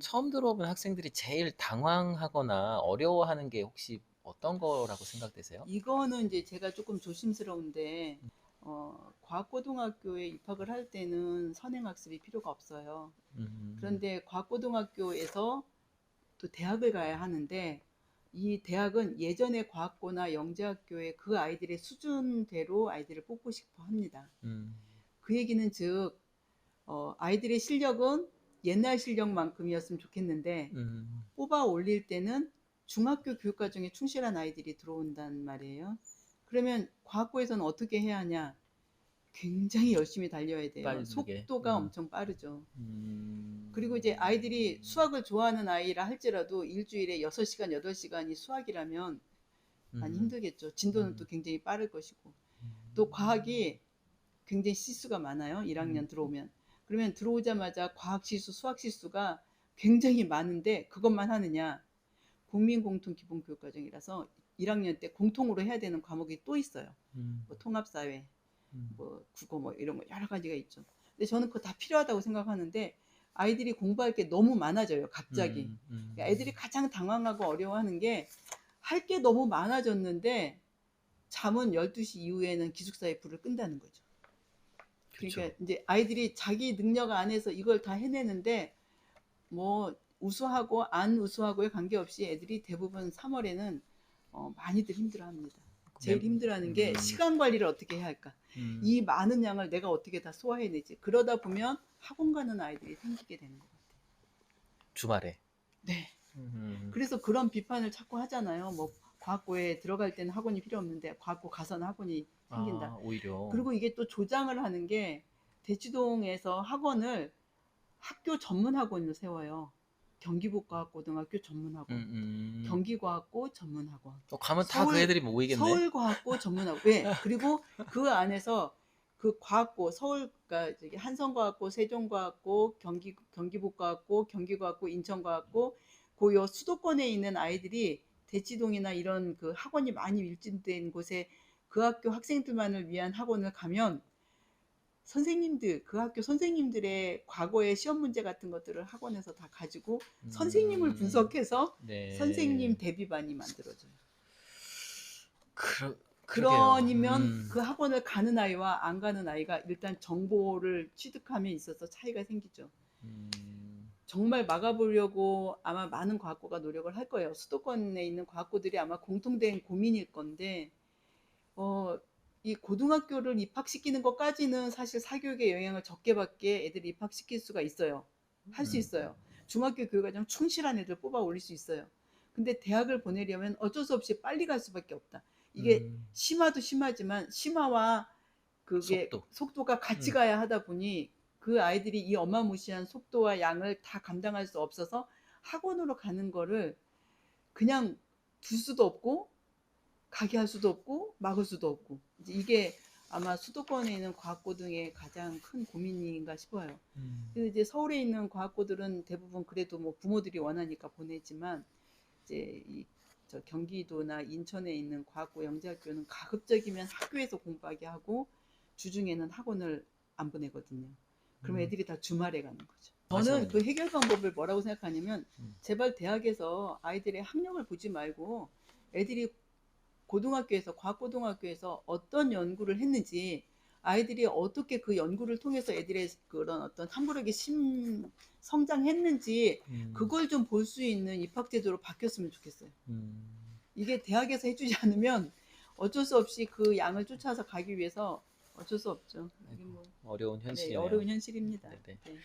처음 들어본 학생들이 제일 당황하거나 어려워하는 게 혹시 어떤 거라고 생각되세요? 이거는 이제 제가 조금 조심스러운데 과학고등학교에 입학을 할 때는 선행학습이 필요가 없어요. 음, 그런데 과학고등학교에서 또 대학을 가야 하는데 이 대학은 예전에 과학고나 영재학교의 그 아이들의 수준대로 아이들을 뽑고 싶어 합니다. 음, 그 얘기는 즉 아이들의 실력은 옛날 실력만큼이었으면 좋겠는데 음, 뽑아 올릴 때는 중학교 교육과정에 충실한 아이들이 들어온단 말이에요. 그러면 과학고에서는 어떻게 해야 하냐? 굉장히 열심히 달려야 돼요. 빠르게. 속도가 엄청 빠르죠. 음, 그리고 이제 아이들이 수학을 좋아하는 아이라 할지라도 일주일에 6시간, 8시간이 수학이라면 많이 음, 힘들겠죠. 진도는 또 음, 굉장히 빠를 것이고. 또 과학이 굉장히 실수가 많아요. 음, 1학년 들어오면. 그러면 들어오자마자 과학 실수, 수학 실수가 굉장히 많은데 그것만 하느냐? 국민공통기본교육과정이라서 1학년 때 공통으로 해야 되는 과목이 또 있어요. 음, 뭐 통합사회, 음, 뭐 국어 뭐 이런 거 여러 가지가 있죠. 근데 저는 그거 다 필요하다고 생각하는데 아이들이 공부할 게 너무 많아져요. 갑자기. 음, 음, 애들이 가장 당황하고 어려워하는 게 할 게 너무 많아졌는데 잠은 12시 이후에는 기숙사에 불을 끈다는 거죠. 그쵸. 그러니까 이제 아이들이 자기 능력 안에서 이걸 다 해내는데 뭐 우수하고 안 우수하고에 관계없이 애들이 대부분 3월에는 많이들 힘들어합니다. 네, 제일 힘들어하는 게 시간 관리를 어떻게 해야 할까? 음, 이 많은 양을 내가 어떻게 다 소화해내지? 그러다 보면 학원 가는 아이들이 생기게 되는 것 같아요. 주말에. 네. 음, 그래서 그런 비판을 자꾸 하잖아요. 뭐 과학고에 들어갈 때는 학원이 필요 없는데 과학고 가서는 학원이 생긴다. 오히려. 그리고 이게 또 조장을 하는 게 대치동에서 학원을 학교 전문 학원을 세워요. 경기북과학고등학교 전문학원, 음, 경기과학고 전문학원, 가면 다 그 애들이 모이겠네. 서울과학고 전문학원. 왜? 그리고 그 안에서 그 과학고 서울 그러니까 저기 한성과학고, 세종과학고, 경기북과학고, 경기과학고, 인천과학고 고요 수도권에 있는 아이들이 대치동이나 이런 그 학원이 많이 밀집된 곳에 그 학교 학생들만을 위한 학원을 가면 선생님들, 그 학교 선생님들의 과거의 시험 문제 같은 것들을 학원에서 다 가지고 선생님을 음, 분석해서 선생님 네. 대비반이 만들어져요. 그러게요. 그러면 그 학원을 가는 아이와 안 가는 아이가 일단 정보를 취득함에 있어서 차이가 생기죠. 음, 정말 막아보려고 아마 많은 과학고가 노력을 할 거예요. 수도권에 있는 과학고들이 아마 공통된 고민일 건데 어, 이 고등학교를 입학시키는 것까지는 사실 사교육의 영향을 적게 받게 애들을 입학시킬 수가 있어요. 할 수 음, 있어요. 중학교 교육과정 충실한 애들 뽑아 올릴 수 있어요. 근데 대학을 보내려면 어쩔 수 없이 빨리 갈 수밖에 없다. 이게 음, 심화도 심하지만 심화와 그게 속도. 속도가 같이 음, 가야 하다 보니 그 아이들이 이 어마무시한 속도와 양을 다 감당할 수 없어서 학원으로 가는 거를 그냥 둘 수도 없고 가게 할 수도 없고 막을 수도 없고 이게 아마 수도권에 있는 과학고등의 가장 큰 고민인가 싶어요. 음, 그래서 이제 서울에 있는 과학고들은 대부분 그래도 뭐 부모들이 원하니까 보내지만 이제 저 경기도나 인천에 있는 과학고 영재학교는 가급적이면 학교에서 공부하게 하고 주중에는 학원을 안 보내거든요. 그럼 음, 애들이 다 주말에 가는 거죠. 저는 맞아요. 그 해결 방법을 뭐라고 생각하냐면 음, 제발 대학에서 아이들의 학력을 보지 말고 애들이 고등학교에서 과학고등학교에서 어떤 연구를 했는지 아이들이 어떻게 그 연구를 통해서 애들의 그런 어떤 함부르게 성장했는지 음, 그걸 좀 볼 수 있는 입학제도로 바뀌었으면 좋겠어요. 음, 이게 대학에서 해주지 않으면 어쩔 수 없이 그 양을 쫓아서 가기 위해서 어쩔 수 없죠. 이게 아이고, 뭐 어려운 네, 현실이네요. 어려운 현실입니다. 네네. 네.